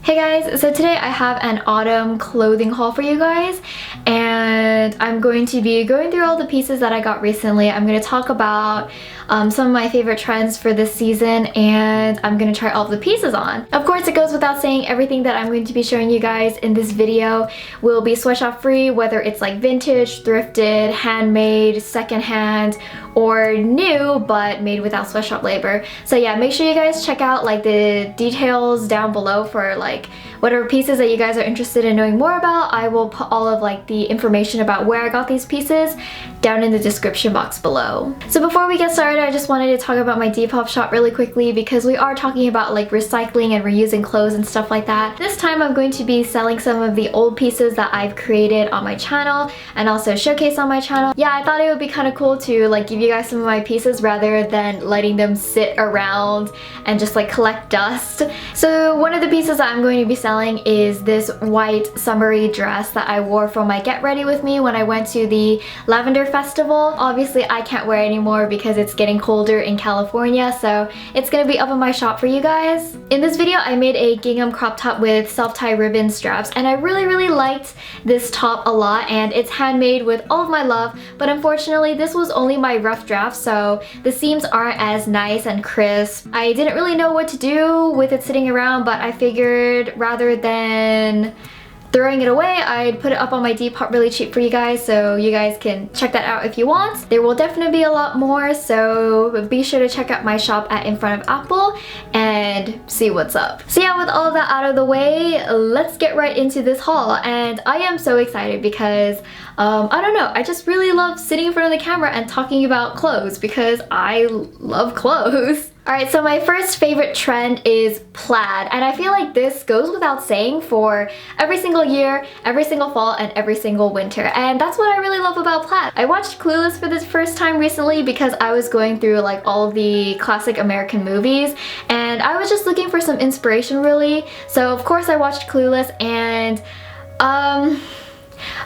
Hey guys, so today I have an autumn clothing haul for you guys, and I'm going to be going through all the pieces that I got recently. I'm going to talk about some of my favorite trends for this season, and I'm going to try all of the pieces on. Of course, it goes without saying, everything that I'm going to be showing you guys in this video will be sweatshop free, whether it's like vintage, thrifted, handmade, secondhand, or new but made without sweatshop labor. So yeah, make sure you guys check out like the details down below for like whatever pieces that you guys are interested in knowing more about. I will put all of like the information about where I got these pieces down in the description box below. So before we get started, I just wanted to talk about my Depop shop really quickly because we are talking about like recycling and reusing clothes and stuff like that. This time I'm going to be selling some of the old pieces that I've created on my channel and also showcase on my channel. Yeah, I thought it would be kind of cool to like give you guys some of my pieces rather than letting them sit around and just like collect dust. So one of the pieces that I'm going to be selling is this white summery dress that I wore for my get ready with me when I went to the lavender festival. Obviously I can't wear it anymore because it's getting colder in California, so it's gonna be up in my shop for you guys. In this video I made a gingham crop top with self-tie ribbon straps, and I really liked this top a lot, and it's handmade with all of my love, but unfortunately this was only my rough draft, so the seams aren't as nice and crisp. I didn't really know what to do with it sitting around, but I figured rather than throwing it away, I'd put it up on my Depop really cheap for you guys, so you guys can check that out if you want. There will definitely be a lot more, so be sure to check out my shop at infrontofapple and see what's up. So yeah, with all of that out of the way, let's get right into this haul. And I am so excited because I don't know, I just really love sitting in front of the camera and talking about clothes because I love clothes. Alright, so my first favorite trend is plaid, and I feel like this goes without saying for every single year, every single fall, and every single winter, and that's what I really love about plaid. I watched Clueless for the first time recently because I was going through like all of the classic American movies, and I was just looking for some inspiration really, so of course I watched Clueless, and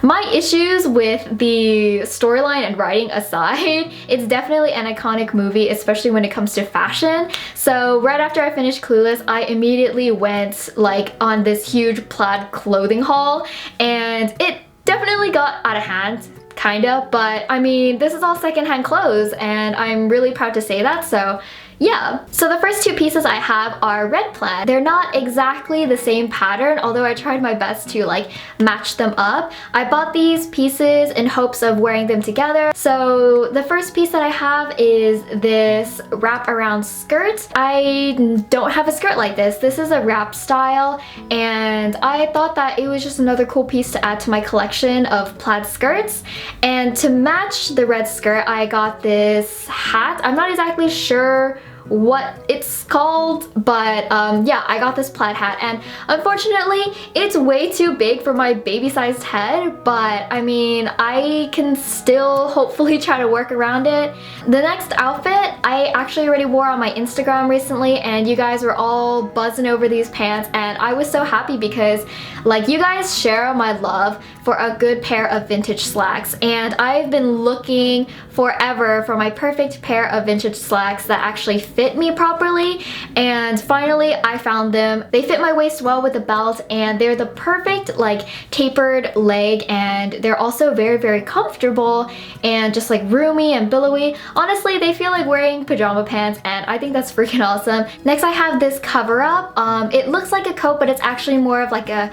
my issues with the storyline and writing aside, it's definitely an iconic movie, especially when it comes to fashion. So right after I finished Clueless, I immediately went like on this huge plaid clothing haul, and it definitely got out of hand, kinda, but I mean, this is all secondhand clothes and I'm really proud to say that, so yeah. So the first two pieces I have are red plaid. They're not exactly the same pattern, although I tried my best to like match them up. I bought these pieces in hopes of wearing them together. So the first piece that I have is this wrap around skirt. I don't have a skirt like this. This is a wrap style, and I thought that it was just another cool piece to add to my collection of plaid skirts. And to match the red skirt, I got this hat. I'm not exactly sure what it's called, but yeah, I got this plaid hat, and unfortunately it's way too big for my baby-sized head, but I mean, I can still hopefully try to work around it. The next outfit I actually already wore on my Instagram recently, and you guys were all buzzing over these pants, and I was so happy because like you guys share my love for a good pair of vintage slacks, and I've been looking forever for my perfect pair of vintage slacks that actually fit me properly, and finally I found them. They fit my waist well with the belt, and they're the perfect like tapered leg, and they're also very comfortable and just like roomy and billowy. Honestly, they feel like wearing pajama pants, and I think that's freaking awesome. Next I have this cover up. It looks like a coat, but it's actually more of like a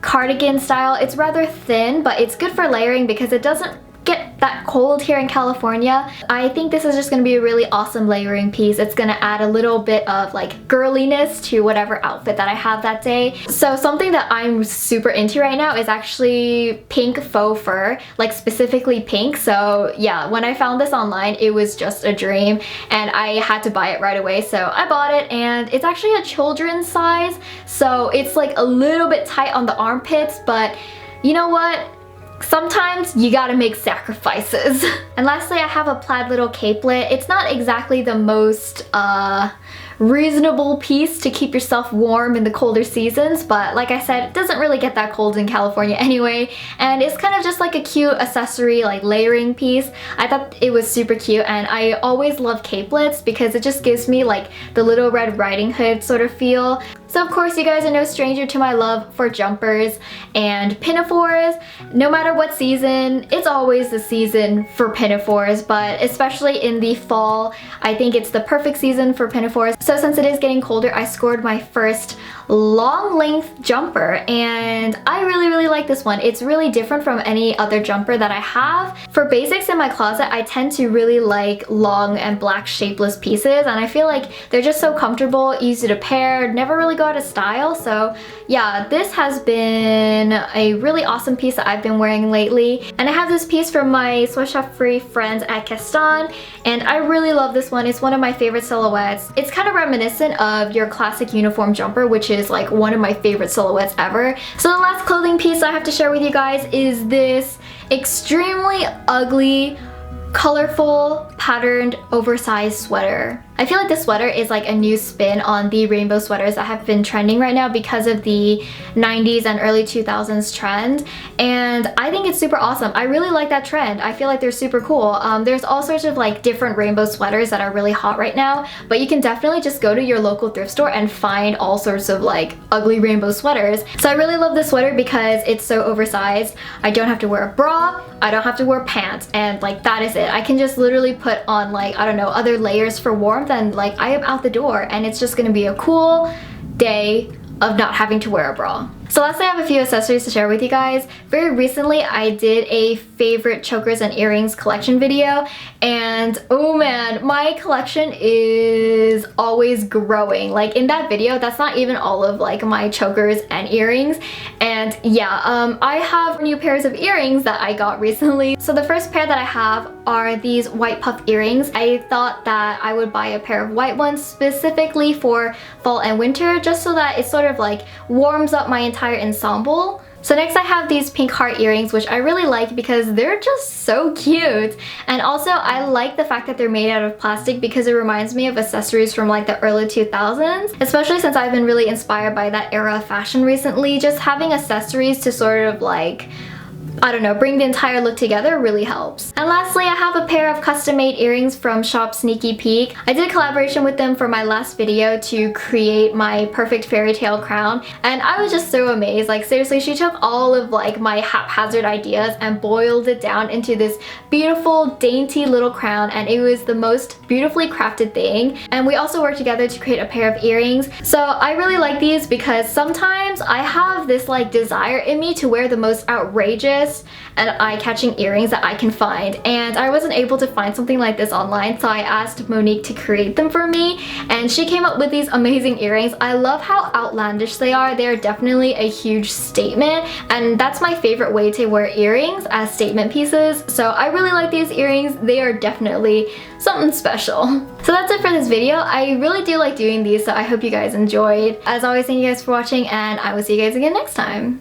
cardigan style. It's rather thin, but it's good for layering because it doesn't get that cold here in California. I think this is just gonna be a really awesome layering piece. It's gonna add a little bit of like girliness to whatever outfit that I have that day. So something that I'm super into right now is actually pink faux fur, like specifically pink. So yeah, when I found this online, it was just a dream and I had to buy it right away. So I bought it, and it's actually a children's size. So it's like a little bit tight on the armpits, but you know what? Sometimes you gotta make sacrifices. And lastly, I have a plaid little capelet. It's not exactly the most reasonable piece to keep yourself warm in the colder seasons, but like I said, it doesn't really get that cold in California anyway, and it's kind of just like a cute accessory, like layering piece. I thought it was super cute, and I always love capelets because it just gives me like the Little Red Riding Hood sort of feel. So of course you guys are no stranger to my love for jumpers and pinafores. No matter what season, it's always the season for pinafores, but especially in the fall, I think it's the perfect season for pinafores. So since it is getting colder, I scored my first long length jumper and I really like this one. It's really different from any other jumper that I have. For basics in my closet, I tend to really like long and black shapeless pieces, and I feel like they're just so comfortable, easy to pair, never really go out of style. So yeah, this has been a really awesome piece that I've been wearing lately. And I have this piece from my sweatshop free friends at Keston, and I really love this one. It's one of my favorite silhouettes. It's kind of reminiscent of your classic uniform jumper, which is like one of my favorite silhouettes ever. So the last clothing piece I have to share with you guys is this extremely ugly, colorful, patterned, oversized sweater. I feel like this sweater is like a new spin on the rainbow sweaters that have been trending right now because of the 90s and early 2000s trend, and I think it's super awesome. I really like that trend. I feel like they're super cool. There's all sorts of like different rainbow sweaters that are really hot right now, but you can definitely just go to your local thrift store and find all sorts of like ugly rainbow sweaters. So I really love this sweater because it's so oversized. I don't have to wear a bra, I don't have to wear pants, and like that is it. I can just literally put on like, I don't know, other layers for warmth, and like I am out the door and it's just gonna be a cool day of not having to wear a bra. So lastly, I have a few accessories to share with you guys. Very recently, I did a favorite chokers and earrings collection video, and oh man, my collection is always growing. Like in that video, that's not even all of like my chokers and earrings. And yeah, I have new pairs of earrings that I got recently. So the first pair that I have are these white puff earrings. I thought that I would buy a pair of white ones specifically for fall and winter, just so that it sort of like warms up my entire ensemble. So next I have these pink heart earrings, which I really like because they're just so cute. And also I like the fact that they're made out of plastic because it reminds me of accessories from like the early 2000s, especially since I've been really inspired by that era of fashion recently. Just having accessories to sort of like, I don't know, bring the entire look together really helps. And lastly, I have a pair of custom-made earrings from shop Sneaky Peek. I did a collaboration with them for my last video to create my perfect fairy tale crown, and I was just so amazed. Like seriously, she took all of like my haphazard ideas and boiled it down into this beautiful, dainty little crown, and it was the most beautifully crafted thing. And we also worked together to create a pair of earrings. So I really like these because sometimes I have this like desire in me to wear the most outrageous and eye-catching earrings that I can find, and I wasn't able to find something like this online, so I asked Monique to create them for me, and she came up with these amazing earrings. I love how outlandish they are. They're definitely a huge statement, and that's my favorite way to wear earrings, as statement pieces. So I really like these earrings. They are definitely something special. So that's it for this video. I really do like doing these, so I hope you guys enjoyed. As always, thank you guys for watching, and I will see you guys again next time.